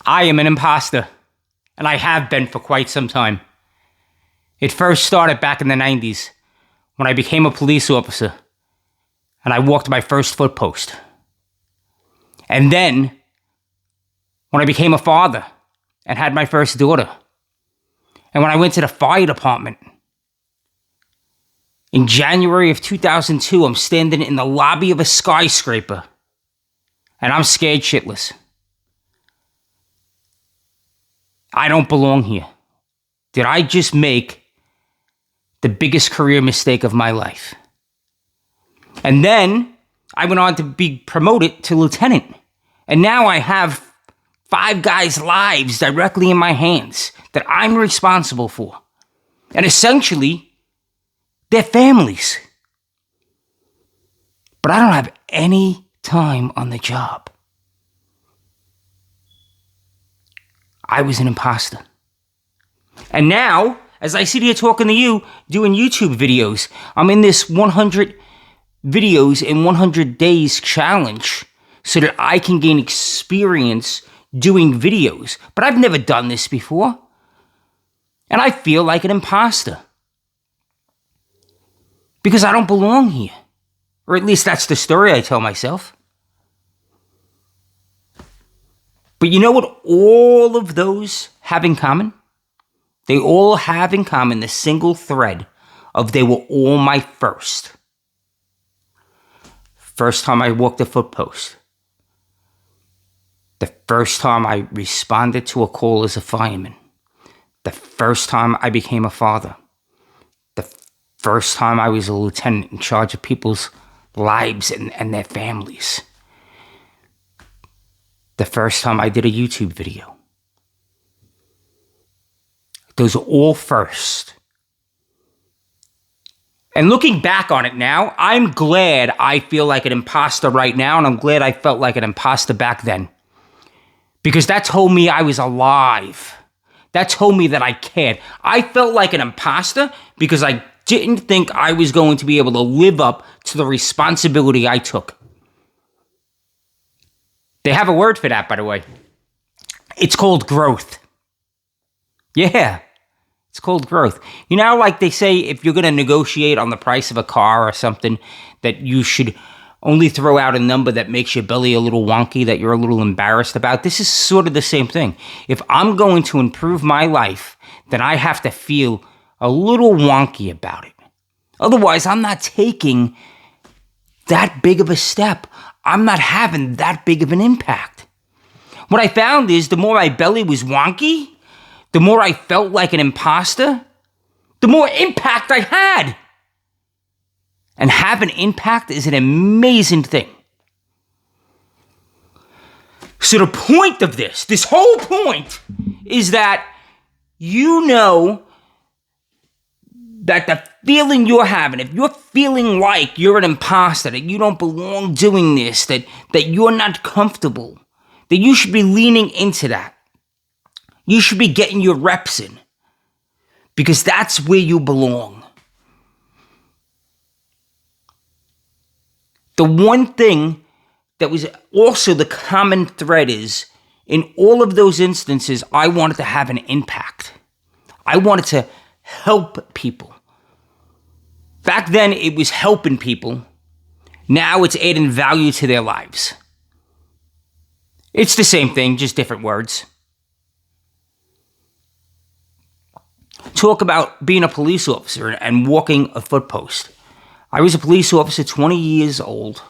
I am an imposter, and I have been for quite some time. It first started back in the 90s when I became a police officer and I walked my first footpost. And then when I became a father and had my first daughter. And when I went to the fire department. In January of 2002, I'm standing in the lobby of a skyscraper and I'm scared shitless. I don't belong here. Did I just make the biggest career mistake of my life? And then I went on to be promoted to lieutenant. And now I have 5 guys' lives directly in my hands that I'm responsible for. And essentially, they're families. But I don't have any time on the job. I was an imposter. And now, as I sit here talking to you, doing YouTube videos, I'm in this 100 videos in 100 days challenge so that I can gain experience doing videos. But I've never done this before. And I feel like an imposter. Because I don't belong here. Or at least that's the story I tell myself. But you know what all of those have in common? They all have in common the single thread of they were all my first. First time I walked a footpost. The first time I responded to a call as a fireman. The first time I became a father. The first time I was a lieutenant in charge of people's lives and their families. The first time I did a YouTube video. Those are all first. And looking back on it now, I'm glad I feel like an imposter right now, and I'm glad I felt like an imposter back then. Because that told me I was alive. That told me that I cared. I felt like an imposter because I didn't think I was going to be able to live up to the responsibility I took. They have a word for that, by the way. It's called growth. Yeah, it's called growth. You know, like they say, if you're going to negotiate on the price of a car or something, that you should only throw out a number that makes your belly a little wonky, that you're a little embarrassed about. This is sort of the same thing. If I'm going to improve my life, then I have to feel a little wonky about it. Otherwise, I'm not taking that big of a step. I'm not having that big of an impact. What I found is the more my belly was wonky, the more I felt like an imposter, the more impact I had. And having impact is an amazing thing. So the point of this whole point is that you know that the feeling you're having, if you're feeling like you're an imposter, that you don't belong doing this, that you're not comfortable, that you should be leaning into that. You should be getting your reps in. Because that's where you belong. The one thing that was also the common thread is, in all of those instances, I wanted to have an impact. I wanted to help people. Back then, it was helping people. Now it's adding value to their lives. It's the same thing, just different words. Talk about being a police officer and walking a footpost. I was a police officer, 20 years old,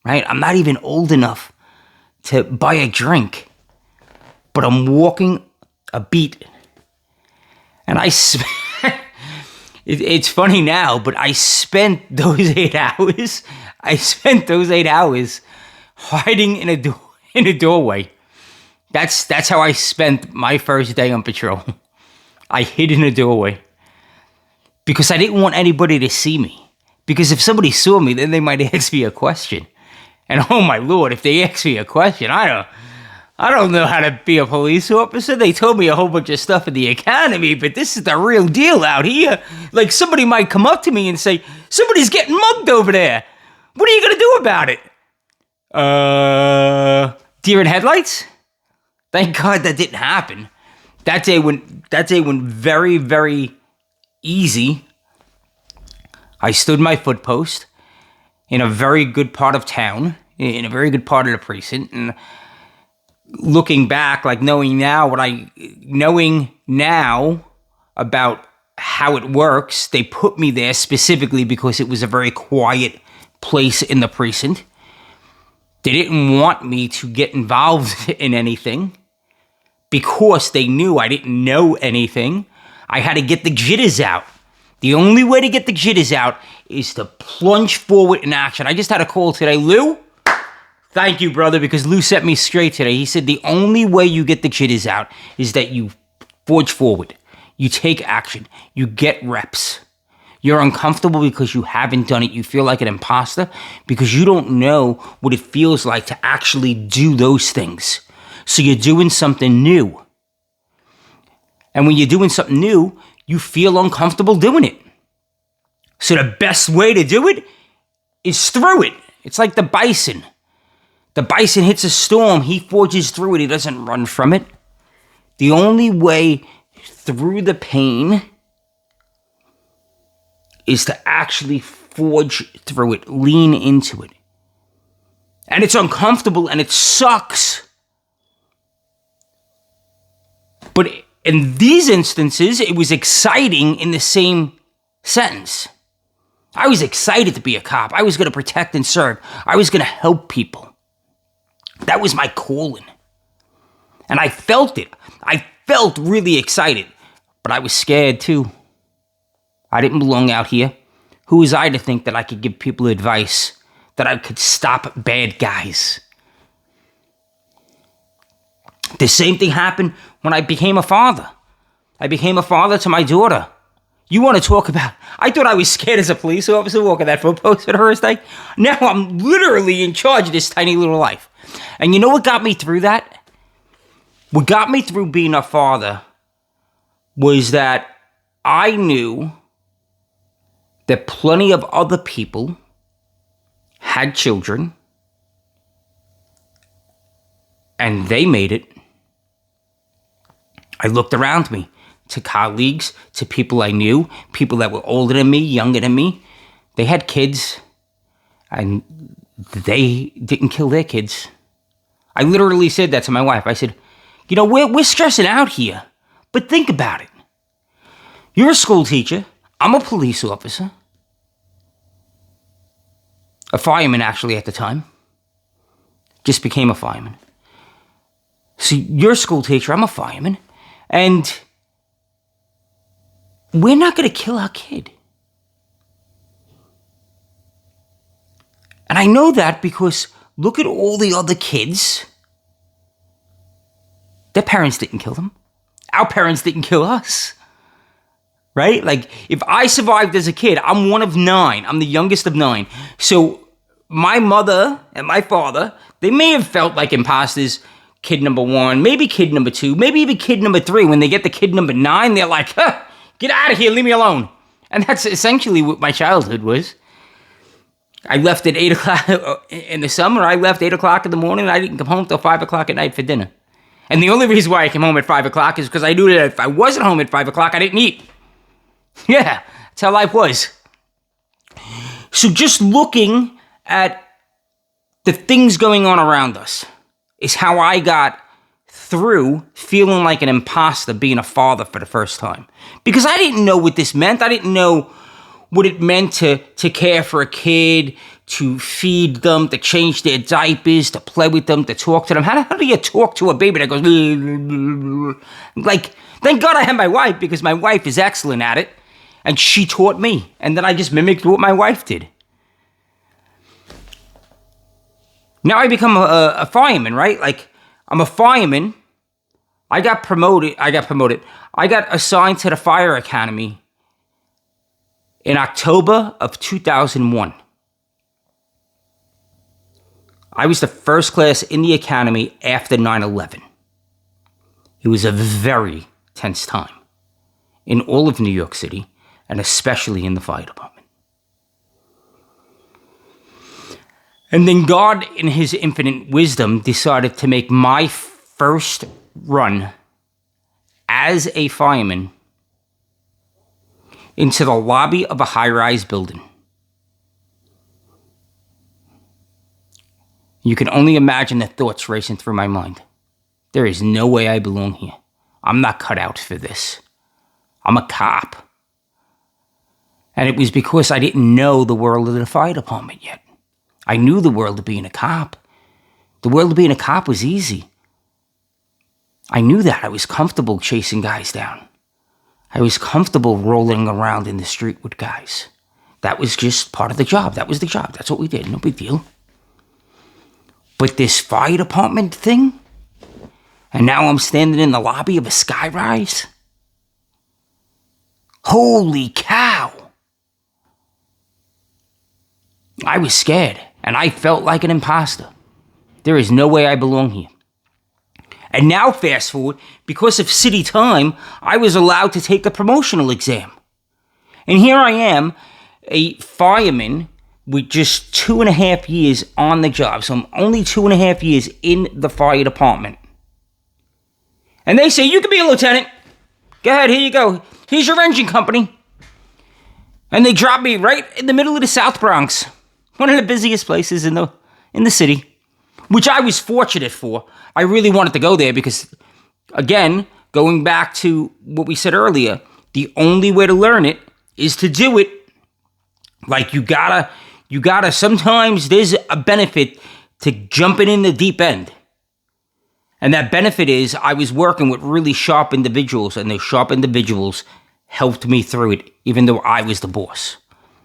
right? I'm not even old enough to buy a drink, but I'm walking a beat. And it's funny now, but I spent those 8 hours, hiding in a doorway. That's how I spent my first day on patrol. I hid in a doorway because I didn't want anybody to see me. Because if somebody saw me, then they might ask me a question. And oh my Lord, if they ask me a question, I don't know how to be a police officer. They told me a whole bunch of stuff in the academy, but this is the real deal out here. Like somebody might come up to me and say, somebody's getting mugged over there. What are you going to do about it? Deer in headlights? Thank God that didn't happen. That day went very, very easy. I stood my foot post in a very good part of town, in a very good part of the precinct, and looking back, like knowing now about how it works, they put me there specifically because it was a very quiet place in the precinct. They didn't want me to get involved in anything because they knew I didn't know anything. I had to get the jitters out. The only way to get the jitters out is to plunge forward in action. I just had a call today. Lou, thank you, brother, because Lou set me straight today. He said the only way you get the jitters out is that you forge forward. You take action. You get reps. You're uncomfortable because you haven't done it. You feel like an imposter because you don't know what it feels like to actually do those things. So you're doing something new. And when you're doing something new, you feel uncomfortable doing it. So the best way to do it is through it. It's like the bison. The bison hits a storm. He forges through it. He doesn't run from it. The only way through the pain is to actually forge through it, lean into it. And it's uncomfortable and it sucks. But in these instances, it was exciting in the same sentence. I was excited to be a cop. I was going to protect and serve. I was going to help people. That was my calling. And I felt it. I felt really excited, but I was scared too. I didn't belong out here. Who was I to think that I could give people advice, that I could stop bad guys? The same thing happened when I became a father. I became a father to my daughter. You want to talk about, I thought I was scared as a police officer walking that foot post at Hearst Day. Now I'm literally in charge of this tiny little life. And you know what got me through that? What got me through being a father was that I knew that plenty of other people had children and they made it. I looked around me to colleagues, to people I knew, people that were older than me, younger than me. They had kids and they didn't kill their kids. I literally said that to my wife. I said, you know, we're stressing out here, but think about it. You're a school teacher. I'm a police officer. A fireman, actually, at the time. Just became a fireman. So you're a school teacher. I'm a fireman. And we're not going to kill our kid. And I know that because look at all the other kids. Their parents didn't kill them. Our parents didn't kill us. Right? Like, if I survived as a kid, I'm one of 9. I'm the youngest of 9. So my mother and my father, they may have felt like imposters, kid number 1, maybe kid number 2, maybe even kid number 3. When they get to kid number 9, they're like, huh, get out of here, leave me alone. And that's essentially what my childhood was. I left at 8 o'clock in the summer. I left 8 o'clock in the morning, and I didn't come home till 5 o'clock at night for dinner. And the only reason why I came home at 5 o'clock is because I knew that if I wasn't home at 5 o'clock, I didn't eat. Yeah, that's how life was. So just looking at the things going on around us is how I got through feeling like an imposter being a father for the first time. Because I didn't know what this meant. I didn't know what it meant to care for a kid, to feed them, to change their diapers, to play with them, to talk to them. How do you talk to a baby that goes... Like, thank God I have my wife, because my wife is excellent at it. And she taught me. And then I just mimicked what my wife did. Now I become a fireman, right? Like, I'm a fireman. I got promoted. I got assigned to the fire academy in October of 2001. I was the first class in the academy after 9/11. It was a very tense time in all of New York City, and especially in the fire department. And then God, in his infinite wisdom, decided to make my first run as a fireman into the lobby of a high-rise building. You can only imagine the thoughts racing through my mind. There is no way I belong here. I'm not cut out for this. I'm a cop. And it was because I didn't know the world of the fire department yet. I knew the world of being a cop. The world of being a cop was easy. I knew that. I was comfortable chasing guys down. I was comfortable rolling around in the street with guys. That was just part of the job. That was the job. That's what we did. No big deal. But this fire department thing, and now I'm standing in the lobby of a skyrise. Holy cow. I was scared, and I felt like an imposter. There is no way I belong here. And now, fast forward, because of city time, I was allowed to take a promotional exam. And here I am, a fireman with just 2.5 years on the job. So I'm only 2.5 years in the fire department. And they say, you can be a lieutenant. Go ahead, here you go. Here's your engine company. And they drop me right in the middle of the South Bronx. One of the busiest places in the city. Which I was fortunate for. I really wanted to go there because, again, going back to what we said earlier, the only way to learn it is to do it. Like you gotta, sometimes there's a benefit to jumping in the deep end. And that benefit is I was working with really sharp individuals, and those sharp individuals helped me through it, even though I was the boss.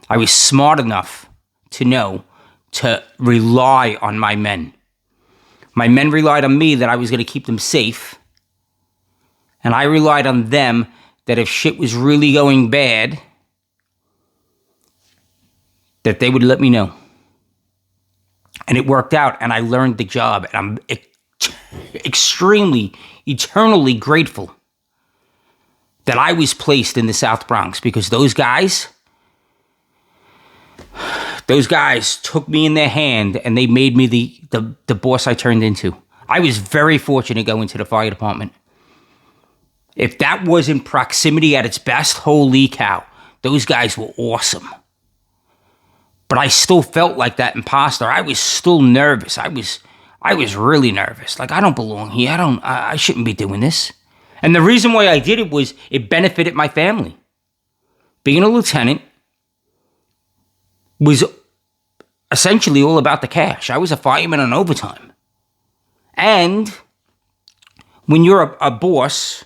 I was smart enough to know to rely on my men. My men relied on me that I was going to keep them safe. And I relied on them that if shit was really going bad, that they would let me know. And it worked out, and I learned the job. And I'm extremely, eternally grateful that I was placed in the South Bronx, because those guys took me in their hand and they made me the boss I turned into. I was very fortunate to go into the fire department. If that wasn't proximity at its best, holy cow, those guys were awesome. But I still felt like that imposter. I was still nervous. I was really nervous. Like, I don't belong here. I shouldn't be doing this. And the reason why I did it was it benefited my family. Being a lieutenant was essentially all about the cash. I was a fireman on overtime. And when you're a boss,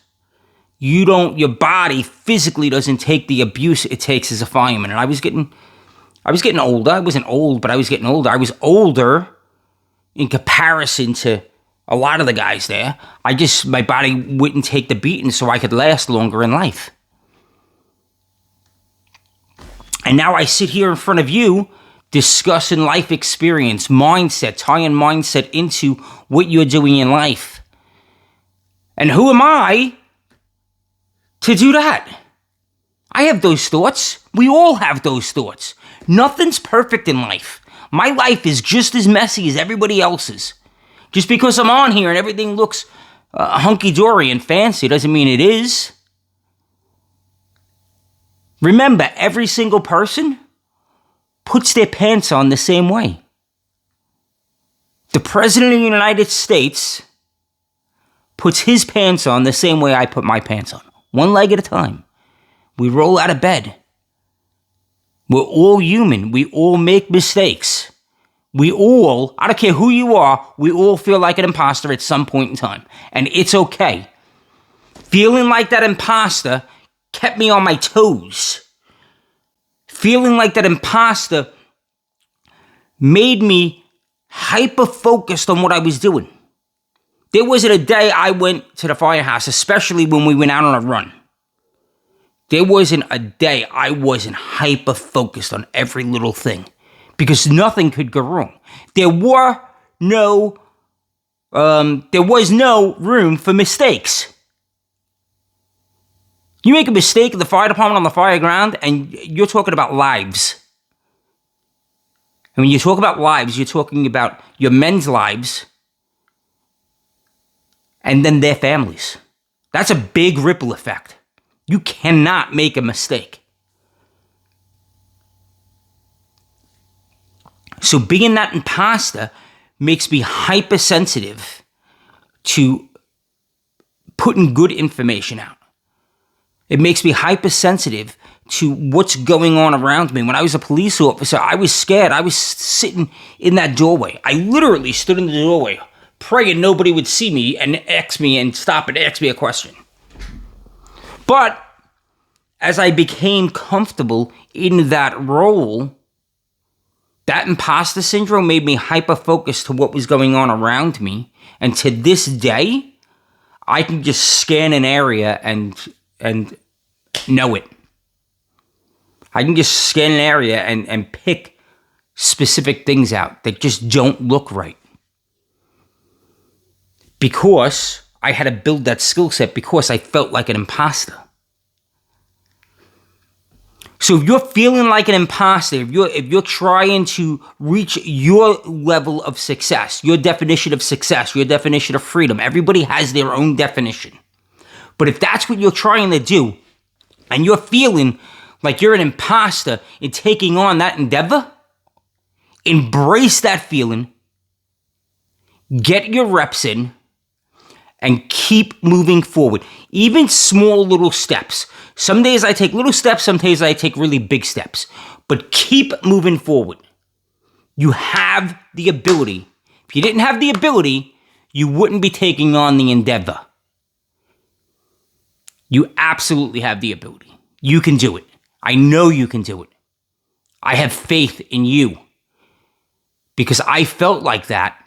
your body physically doesn't take the abuse it takes as a fireman. And I was getting older. I wasn't old, but I was getting older. I was older in comparison to a lot of the guys there. My body wouldn't take the beating so I could last longer in life. And now I sit here in front of you discussing life experience, mindset, tying mindset into what you're doing in life. And who am I to do that? I have those thoughts. We all have those thoughts. Nothing's perfect in life. My life is just as messy as everybody else's. Just because I'm on here and everything looks hunky-dory and fancy doesn't mean it is. Remember, every single person puts their pants on the same way. The President of the United States puts his pants on the same way I put my pants on. One leg at a time. We roll out of bed. We're all human. We all make mistakes. We all, I don't care who you are, we all feel like an imposter at some point in time. And it's okay. Feeling like that imposter kept me on my toes. Feeling like that imposter made me hyper-focused on what I was doing. There wasn't a day I went to the firehouse, especially when we went out on a run. There wasn't a day I wasn't hyper-focused on every little thing. Because nothing could go wrong. There was no room for mistakes. You make a mistake in the fire department on the fire ground, and you're talking about lives. And when you talk about lives, you're talking about your men's lives and then their families. That's a big ripple effect. You cannot make a mistake. So being that imposter makes me hypersensitive to putting good information out. It makes me hypersensitive to what's going on around me. When I was a police officer, I was scared. I was sitting in that doorway. I literally stood in the doorway praying nobody would see me and ask me and stop and ask me a question. But as I became comfortable in that role, that imposter syndrome made me hyper-focused to what was going on around me. And to this day, I can just scan an area and know it. I can just scan an area and pick specific things out that just don't look right. Because I had to build that skill set because I felt like an imposter. So if you're feeling like an imposter, if you're trying to reach your level of success, your definition of success, your definition of freedom, everybody has their own definition. But if that's what you're trying to do, and you're feeling like you're an imposter in taking on that endeavor, embrace that feeling, get your reps in, and keep moving forward. Even small little steps. Some days I take little steps, some days I take really big steps. But keep moving forward. You have the ability. If you didn't have the ability, you wouldn't be taking on the endeavor. You absolutely have the ability. You can do it. I know you can do it. I have faith in you. Because I felt like that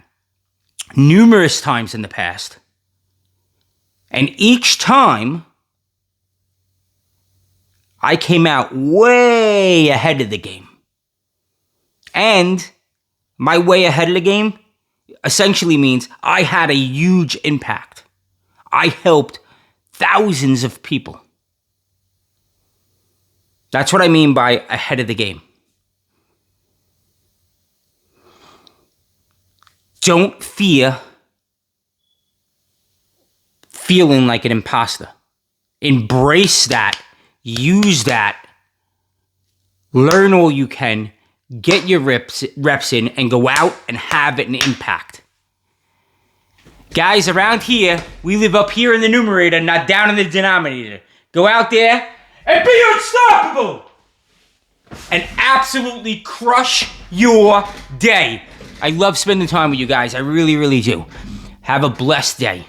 numerous times in the past. And each time, I came out way ahead of the game. And my way ahead of the game essentially means I had a huge impact. I helped thousands of people. That's what I mean by ahead of the game. Don't fear feeling like an imposter. Embrace that. Use that. Learn all you can. Get your reps in and go out and have an impact. Guys, around here, we live up here in the numerator, not down in the denominator. Go out there and be unstoppable. And absolutely crush your day. I love spending time with you guys. I really, really do. Have a blessed day.